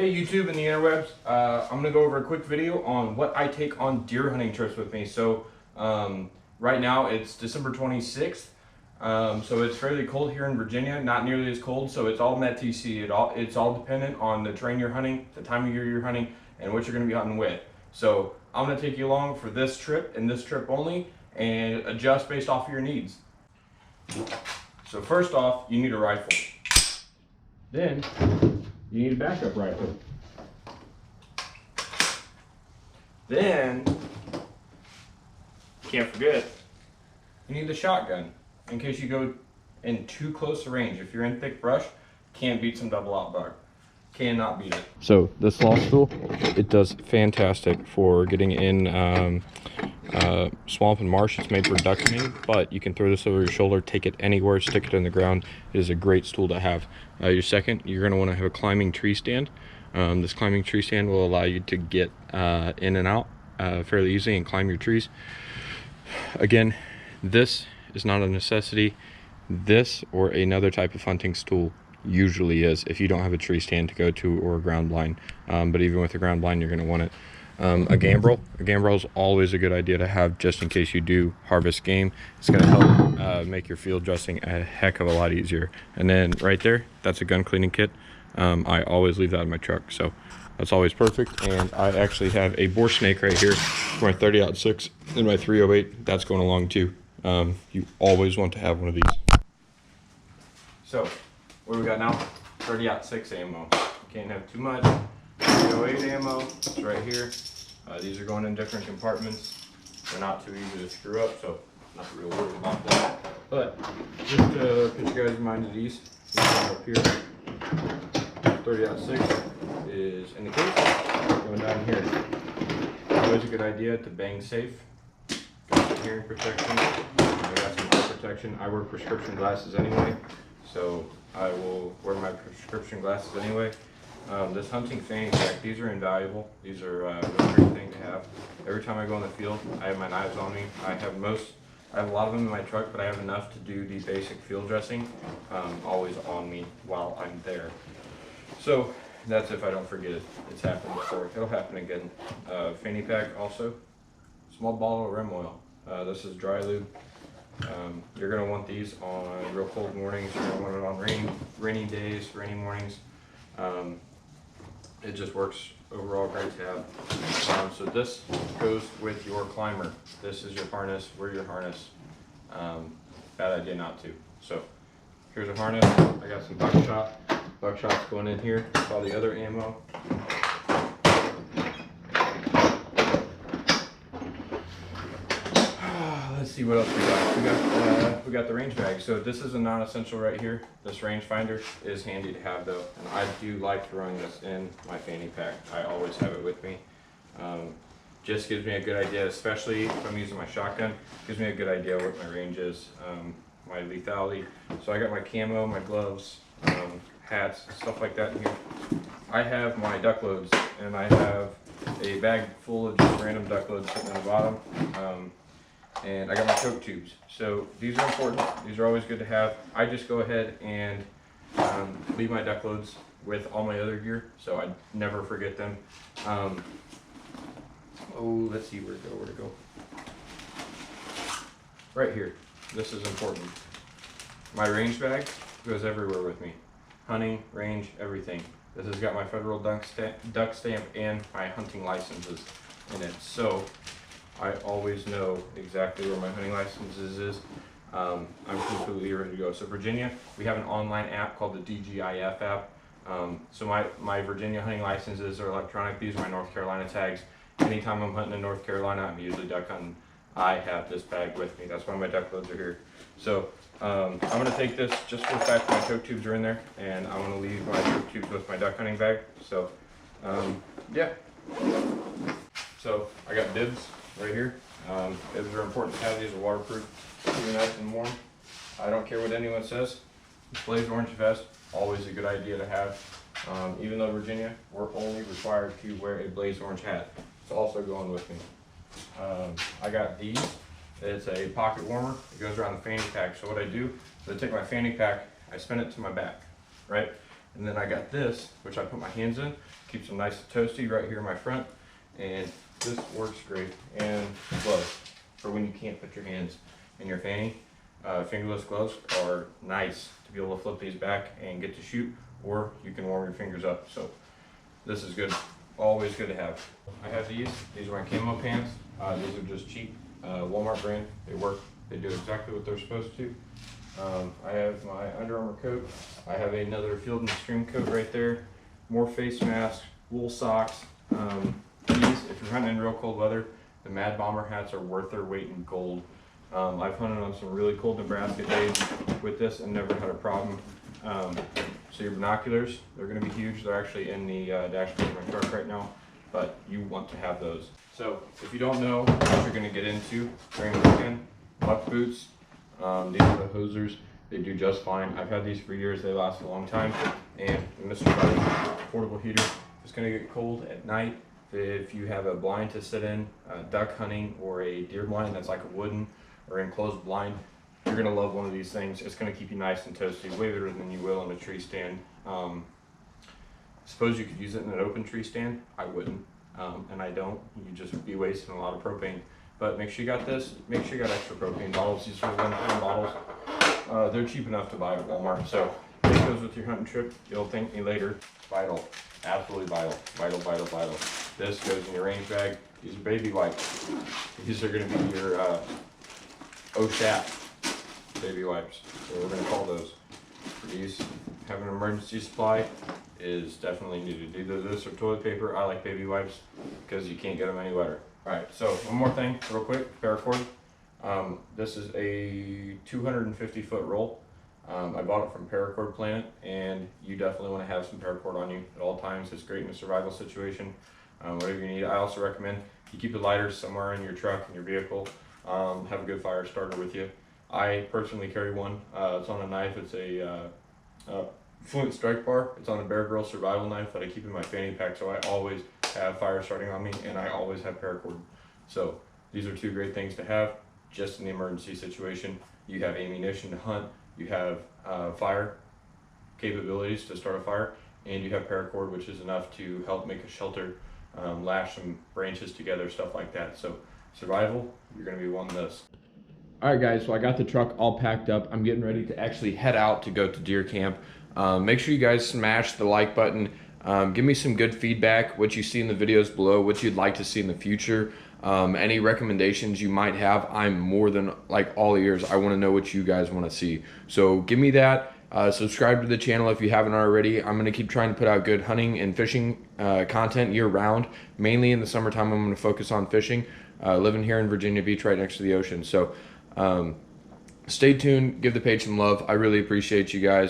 Hey YouTube and the interwebs, I'm going to go over a quick video on what I take on deer hunting trips with me. So right now it's December 26th, so it's fairly cold here in Virginia, not nearly as cold, so it's all Met TC. It's all dependent on the terrain you're hunting, the time of year you're hunting, and what you're going to be hunting with. So I'm going to take you along for this trip and this trip only and adjust based off of your needs. So first off, you need a rifle. Then you need a backup rifle. Then, can't forget, you need the shotgun in case you go in too close a range. If you're in thick brush, can't beat some double out buck. Cannot beat it. So this loft tool, it does fantastic for getting in swamp and marsh. It's made for duck hunting, but you can throw this over your shoulder, take it anywhere, stick it in the ground. It is a great tool to have. Your second, you're going to want to have a climbing tree stand. This climbing tree stand will allow you to get in and out fairly easily and climb your trees. Again, this is not a necessity. This or another type of hunting stool usually is if you don't have a tree stand to go to or a ground blind. But even with a ground blind, you're going to want it. A gambrel is always a good idea to have just in case you do harvest game. It's going to help make your field dressing a heck of a lot easier. And then right there, that's a gun cleaning kit. I always leave that in my truck, so that's always perfect. And I actually have a boar snake right here for my 30-06 and my 308. That's going along too. You always want to have one of these. So what do we got now? 30-06 ammo. Can't have too much. 308 ammo, it's right here. These are going in different compartments. They're not too easy to screw up, so not real worried about that. But just to put you guys in mind of these up here, 30-06 is in the case, going down here. Always a good idea to bang safe. Got some hearing protection, I got some eye protection. I wear prescription glasses anyway, so I will wear my prescription glasses anyway. This hunting fanny pack, these are invaluable. These are a great thing to have. Every time I go in the field, I have my knives on me. I have a lot of them in my truck, but I have enough to do the basic field dressing always on me while I'm there. So that's if I don't forget it. It's happened before. It'll happen again. Fanny pack also. Small bottle of rim oil. This is dry lube. You're going to want these on real cold mornings. You're going to want it on rainy days, rainy mornings. It just works overall great to have. So this goes with your climber. This is your harness. Wear your harness. Bad idea not to. So here's a harness. I got some buckshot. Buckshot's going in here. All the other ammo. Let's see what else we got. We got the range bag. So this is a non-essential right here. This range finder is handy to have though, and I do like throwing this in my fanny pack. I always have it with me. Just gives me a good idea, especially if I'm using my shotgun. Gives me a good idea what my range is, my lethality. So I got my camo, my gloves, hats, stuff like that in here. I have my duck loads, and I have a bag full of just random duck loads sitting on the bottom. And I got my choke tubes. So these are important. These are always good to have. I just go ahead and leave my duck loads with all my other gear, so I never forget them. Let's see where to go. Right here. This is important. My range bag goes everywhere with me. Hunting, range, everything. This has got my federal duck stamp and my hunting licenses in it. So I always know exactly where my hunting licenses is. I'm completely ready to go. So Virginia, we have an online app called the DGIF app. So my Virginia hunting licenses are electronic. These are my North Carolina tags. Anytime I'm hunting in North Carolina, I'm usually duck hunting, I have this bag with me. That's why my duck loads are here. So I'm going to take this just for the fact that my choke tubes are in there, and I'm going to leave my choke tubes with my duck hunting bag. So yeah. So I got bibs right here. Bibs are important to have. These are waterproof, keep you nice and warm. I don't care what anyone says. Blaze orange vest, always a good idea to have. Even though Virginia, we're only required to wear a blaze orange hat. It's also going with me. I got these. It's a pocket warmer. It goes around the fanny pack. So what I do is I take my fanny pack, I spin it to my back, right? And then I got this, which I put my hands in, keeps them nice and toasty right here in my front. And this works great. And gloves for when you can't put your hands in your fanny. Fingerless gloves are nice to be able to flip these back and get to shoot, or you can warm your fingers up. So this is good, always good to have. I have these are my camo pants. These are just cheap Walmart brand. They work, they do exactly what they're supposed to. I have my Under Armour coat. I have another Field and Stream coat right there. More face masks, wool socks. These, if you're hunting in real cold weather, the Mad Bomber hats are worth their weight in gold. I've hunted on some really cold Nebraska days with this and never had a problem. So your binoculars, they're going to be huge. They're actually in the dashboard of my truck right now, but you want to have those. So if you don't know what you're going to get into during the weekend, buck boots. These are the Hosers. They do just fine. I've had these for years. They last a long time. And Mr. Button portable heater. If it's going to get cold at night, if you have a blind to sit in, duck hunting, or a deer blind that's like a wooden or enclosed blind, you're gonna love one of these things. It's gonna keep you nice and toasty, way better than you will in a tree stand. Suppose you could use it in an open tree stand. I wouldn't, and I don't. You'd just be wasting a lot of propane. But make sure you got this. Make sure you got extra propane bottles. These are 1 pound bottles. They're cheap enough to buy at Walmart. So take those with your hunting trip. You'll thank me later. Vital, absolutely vital, vital, vital, vital. This goes in your range bag. These are baby wipes. These are gonna be your OSHAP baby wipes. So we're gonna call those. These have an emergency supply is definitely needed. Either this or toilet paper. I like baby wipes because you can't get them any wetter. All right, so one more thing real quick, paracord. This is a 250-foot roll. I bought it from Paracord Planet, and you definitely want to have some paracord on you at all times. It's great in a survival situation. Whatever you need. I also recommend you keep the lighters somewhere in your truck, in your vehicle. Have a good fire starter with you. I personally carry one. It's on a knife. It's a Flint Strike Bar. It's on a Bear Grylls survival knife that I keep in my fanny pack, so I always have fire starting on me, and I always have paracord. So these are two great things to have just in the emergency situation. You have ammunition to hunt, you have fire capabilities to start a fire, and you have paracord, which is enough to help make a shelter, lash some branches together, stuff like that. So survival, you're going to be wanting this. All right, guys, so I got the truck all packed up. I'm getting ready to actually head out to go to deer camp. Make sure you guys smash the like button. Give me some good feedback, what you see in the videos below, what you'd like to see in the future. Any recommendations you might have. I'm more than all ears. I want to know what you guys want to see. So give me that. Subscribe to the channel if you haven't already. I'm going to keep trying to put out good hunting and fishing content year round. Mainly in the summertime, I'm going to focus on fishing. Living here in Virginia Beach right next to the ocean. So stay tuned. Give the page some love. I really appreciate you guys.